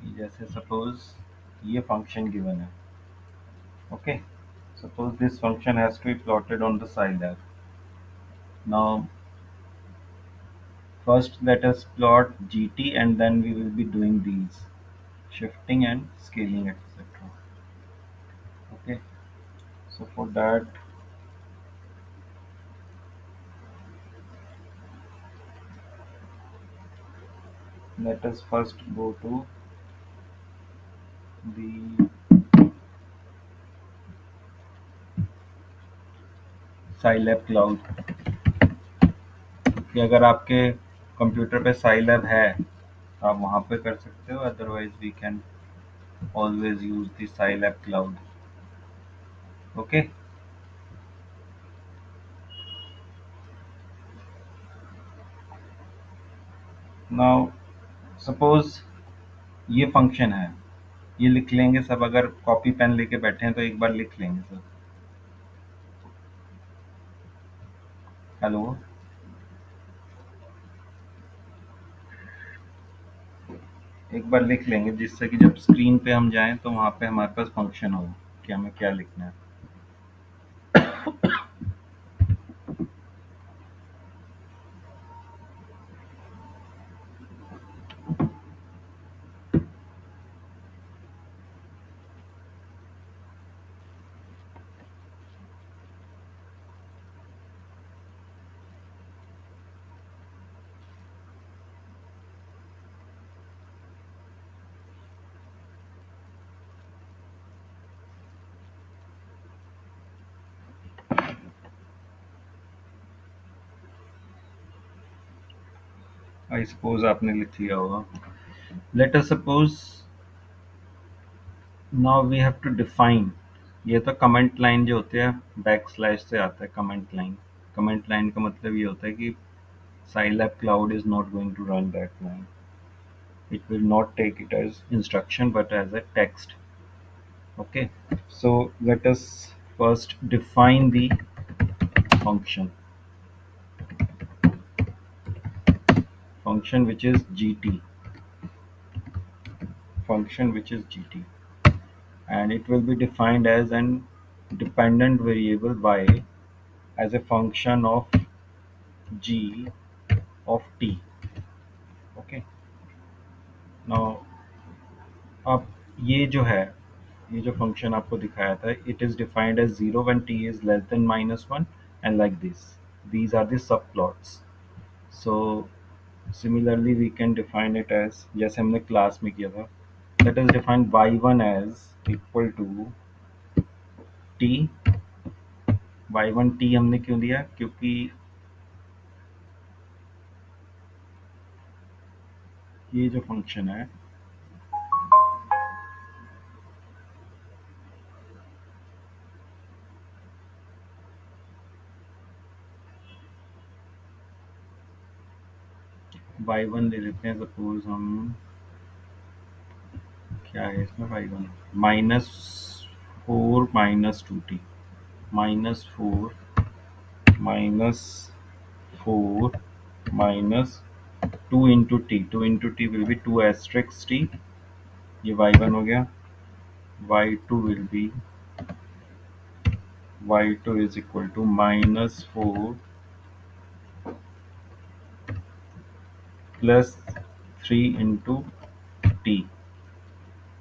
जैसे सपोज ये function given है. Okay, suppose this function has to be plotted on the Scilab. Now first let us plot gt and then we will be doing these shifting and scaling, etc. Okay, so for that let us first go to the Scilab cloud. कि अगर आपके computer पे Scilab है तो आप वहाँ पे कर सकते हो, otherwise we can always use the Scilab cloud. Okay, now suppose ये फंक्शन है, ये लिख लेंगे सब. अगर कॉपी पेन लेके बैठे हैं तो एक बार लिख लेंगे सब. हेलो, एक बार लिख लेंगे जिससे कि जब स्क्रीन पे हम जाएं तो वहाँ पे हमारे पास फंक्शन हो कि हमें क्या लिखना है. आई सपोज आपने लिख लिया होगा. Let us suppose now we have to define. ये तो कमेंट लाइन जो होते हैं बैक स्लैश से आता है. कमेंट लाइन, कमेंट लाइन का मतलब ये होता है कि Scilab cloud is not going to run that line. It will not take it as instruction but as a text. Okay, so let us first define the function which is gt, and it will be defined as an dependent variable y as a function of g of t. Okay, now अब ये जो है, ये जो function आपको दिखाया था, it is defined as 0 when t is less than -1 and like this. These are the subplots. So similarly we can define it as जैसे हमने क्लास में किया था. Let us define y1 as equal to t. y1 t हमने क्यों दिया, क्योंकि ये जो फंक्शन है y1 ले लेते हैं. सपोज हम क्या है इसमें, y1 -4 -2t, -4 -4 -2 into t. 2 into t will be 2 asterisk t. ये y1 हो गया. y2 will be y2 is equal to -4 plus 3 into t.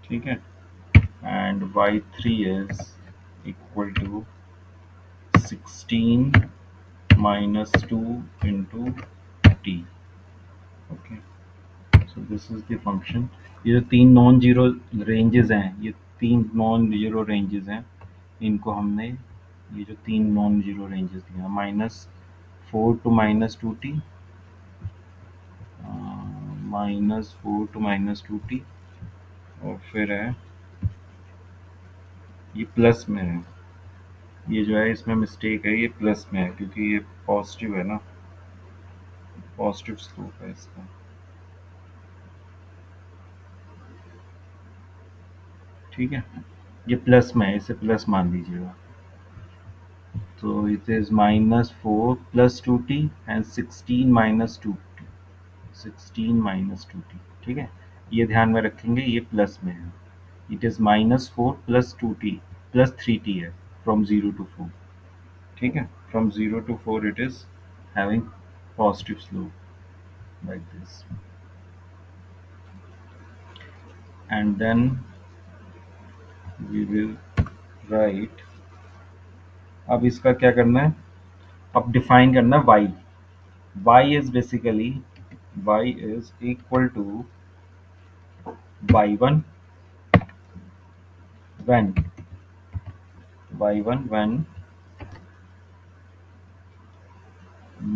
ठीक है, and y3 is equal to 16 minus 2 into t. Okay, so this is the function. ये जो तीन non zero ranges हैं, ये तीन नॉन जीरो रेंजेस हैं, इनको हमने ये जो तीन नॉन जीरो रेंजेस दिए हैं, -4 to -2t, -4 to -2t, और फिर है ये प्लस में है. ये जो है इसमें मिस्टेक है, ये प्लस में है क्योंकि ये पॉजिटिव है ना, पॉजिटिव स्लोप है इसका. ठीक है, ये प्लस में है, इसे प्लस मान लीजिएगा. तो it is -4 plus 2t and 16 minus 2t. 16 minus 2t. ठीक है, ये ध्यान में रखेंगे, ये प्लस में है। It is -4 plus 2t plus 3t है, फ्रॉम 0 to 4। ठीक है, from 0 to 4 it is having positive slope like this, and then we will write. अब इसका क्या करना है, अब डिफाइन करना है y। y is basically, y is equal to y1 when, y1 when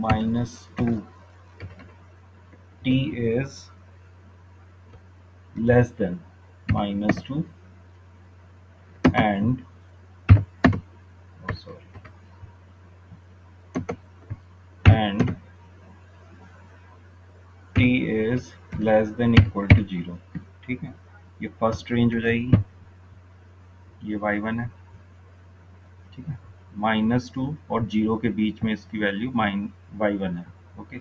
-2t is less than -2 and, oh sorry, and t is less than equal to 0। ठीक है, ये फर्स्ट रेंज हो जाएगी, ये y1 है। ठीक है, -2 और 0 के बीच में इसकी वैल्यू y1 है। ओके,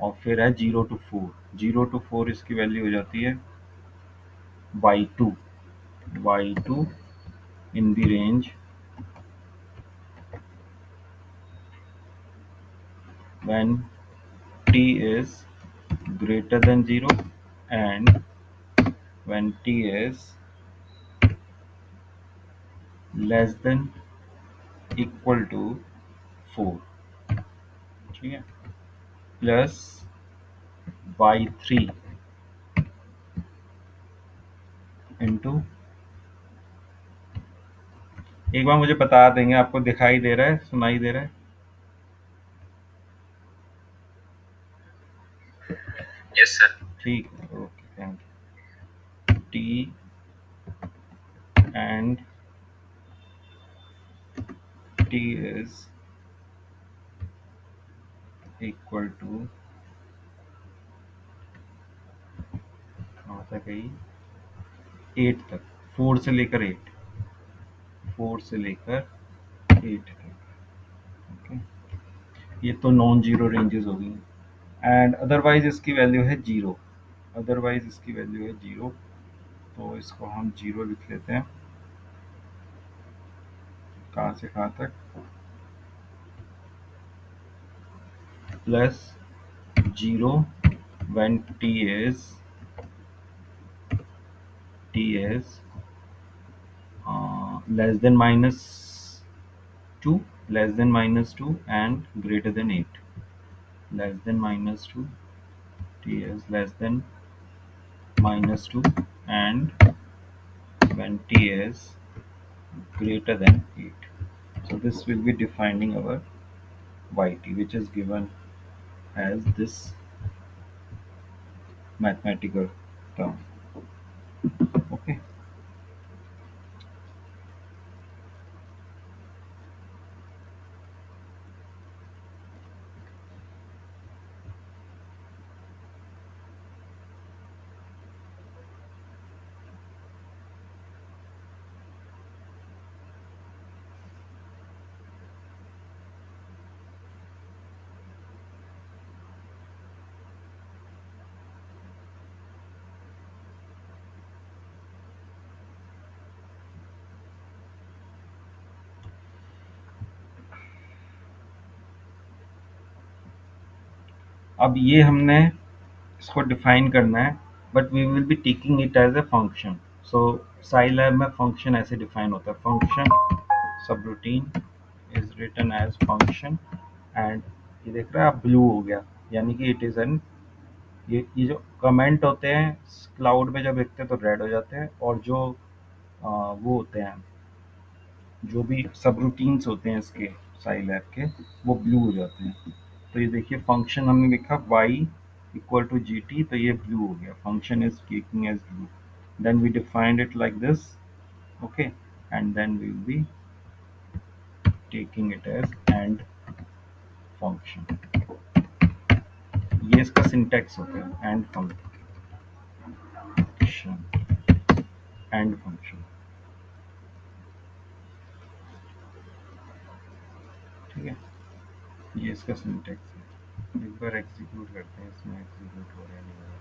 और फिर है 0 to 4, 0 to 4 इसकी वैल्यू हो जाती है y2, y2 in the range when t is greater than 0 and when t is less than equal to 4। ठीक है, प्लस y3 इंटू, एक बार मुझे बता देंगे, आपको दिखाई दे रहा है, सुनाई दे रहा है? Yes sir. ठीक है, okay, thank you. T and T is equal to, कहाँ तक गई, 8 तक, 4 से लेकर 8, 4 से लेकर 8 तक। ओके, ये तो नॉन जीरो रेंजेस हो गई, एंड अदरवाइज इसकी वैल्यू है 0, अदरवाइज इसकी वैल्यू है 0। तो इसको हम 0 लिख लेते हैं। कहाँ से कहाँ तक, plus 0 when t is less than -2, less than -2 and greater than 8, less than -2, t is less than -2 and when t is greater than 8। So this will be defining our yt, which is given as this mathematical term। Okay, अब ये हमने इसको define करना है, but we will be taking it as a function. So Scilab में function ऐसे define होता है, function subroutine is written as function, and ये देख रहे हैं आप, ब्लू हो गया, यानी कि इट इज़ एन, ये जो कमेंट होते हैं क्लाउड में जब लिखते हैं तो रेड हो जाते हैं, और जो वो होते हैं, जो भी सब रूटीन्स होते हैं इसके साइलैब के, वो ब्लू हो जाते हैं। तो ये देखिए, फंक्शन हमने लिखा y equal to G T, तो ये ब्लू हो गया, function is taking as blue. Then we defined it like this, okay, and then we will be taking it as end function. ये इसका सिंटेक्स होता है, एंड फंक्शन, एंड फंक्शन। ठीक है, ये इसका सिंटेक्स है। एक बार एग्जीक्यूट करते हैं, इसमें एग्जीक्यूट हो रहा है नहीं हो रहा।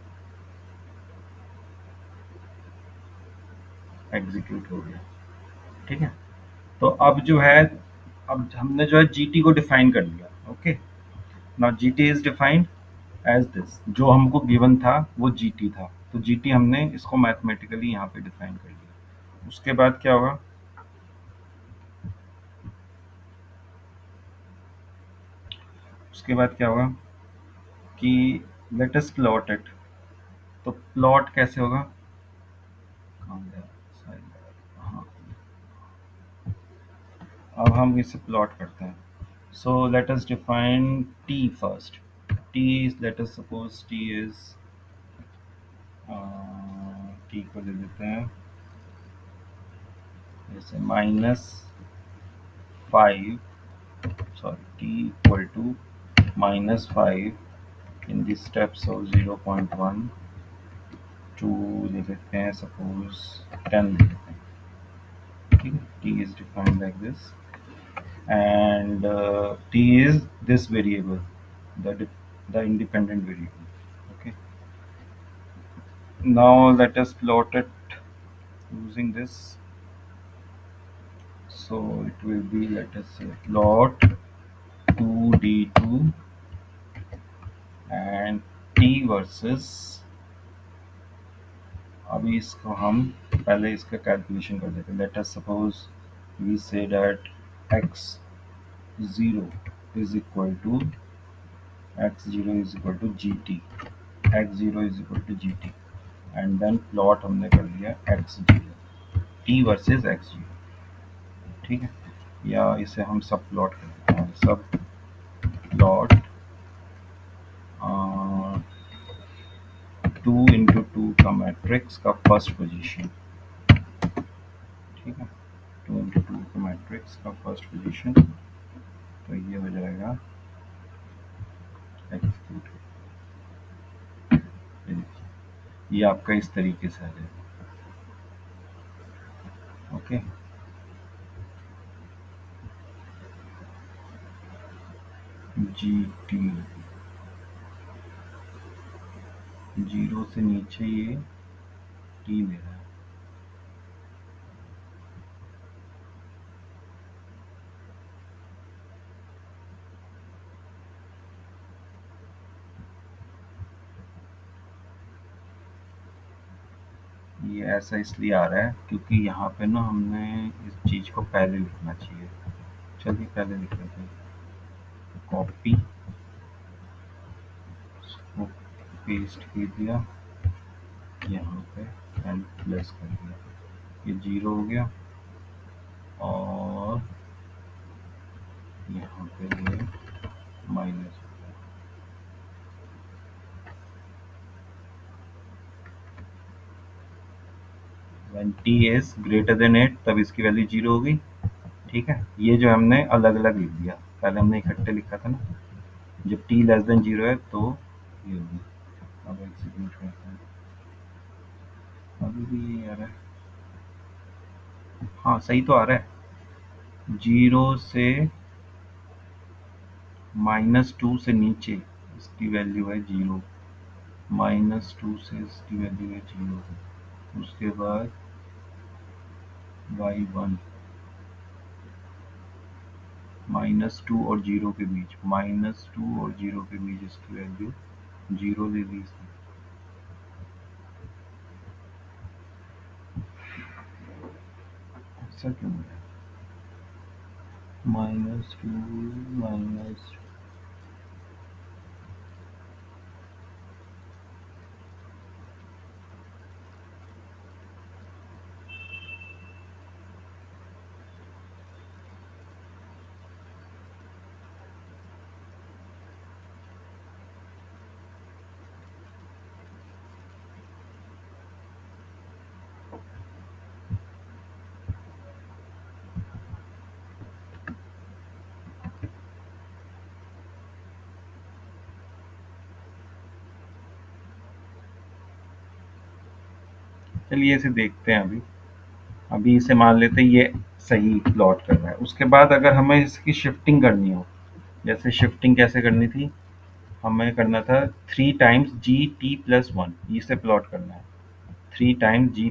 एग्जीक्यूट हो गया। ठीक है। तो अब जो है, अब हमने जो है जी टी को डिफाइन कर लिया। Okay. Now G T is defined as this, जो हमको गिवन था वो जी टी था, तो जी टी हमने इसको मैथमेटिकली यहाँ पे डिफाइन कर लिया। उसके बाद क्या होगा, उसके बाद क्या होगा कि लेट अस प्लॉट इट। तो प्लॉट कैसे होगा, कहाँ गया? हाँ, अब हम इसे प्लॉट करते हैं। So let us define T first. T is, late us suppose T is, T को ले लेते हैं जैसे -5, sorry, t equal to -5 in the steps of 0.1 to ले लेते हैं सपोज 10 ले लेते हैं। ठीक है, t is defined like this and t is this variable, the independent variable. Okay, now let us plot it using this. So it will be, let us say, plot 2d2 and t versus, अभी इसको हम पहले इसका calculation कर देते हैं। Let us suppose we say that x0 is equal to x0 is equal to gt, x0 is equal to gt and then plot हमने कर लिया x0, t वर्सेस x0। ठीक है, या इसे हम सब प्लॉट कर देते हैं, सब प्लॉट 2 into 2 का मैट्रिक्स का फर्स्ट पोजीशन। ठीक है, 2 into 2 का मैट्रिक्स का फर्स्ट पोजीशन, तो ये हो जाएगा एग्जीक्यूट। ये आपका इस तरीके से आ जाएगा। ओके, जी टी 0 से नीचे ये टी ले रहा है। ये ऐसा इसलिए आ रहा है क्योंकि यहाँ पे ना हमने इस चीज़ को पहले लिखना चाहिए। चलिए पहले लिख लेते हैं, कॉपी, इसको पेस्ट कर दिया यहाँ पे एंड प्लस कर दिया, ये 0 हो गया और यहाँ पे ये minus. When t is greater than 8 तब इसकी वैल्यू 0 हो गई। ठीक है, ये जो हमने अलग अलग लिख दिया, पहले हमने इकट्ठे लिखा था ना, जब t लेस देन 0 है तो ये होगी। अब एग्जीक्यूट करते हैं, अभी भी ये आ रहा है, हाँ सही तो आ रहा है। 0 से -2 से नीचे इसकी वैल्यू है 0, -2 से इसकी वैल्यू है 0, उसके बाद y1 -2 और 0 के बीच, -2 और 0 के बीच इसकी वैल्यू 0 ले ली इसने। ऐसा क्यों है, -2 माइनस, चलिए इसे देखते हैं। अभी अभी इसे मान लेते हैं ये सही प्लॉट कर रहा है। उसके बाद अगर हमें इसकी शिफ्टिंग करनी हो, जैसे शिफ्टिंग कैसे करनी थी, हमें करना था 3 टाइम्स जी टी प्लस 1, इसे प्लॉट करना है, 3 टाइम्स जी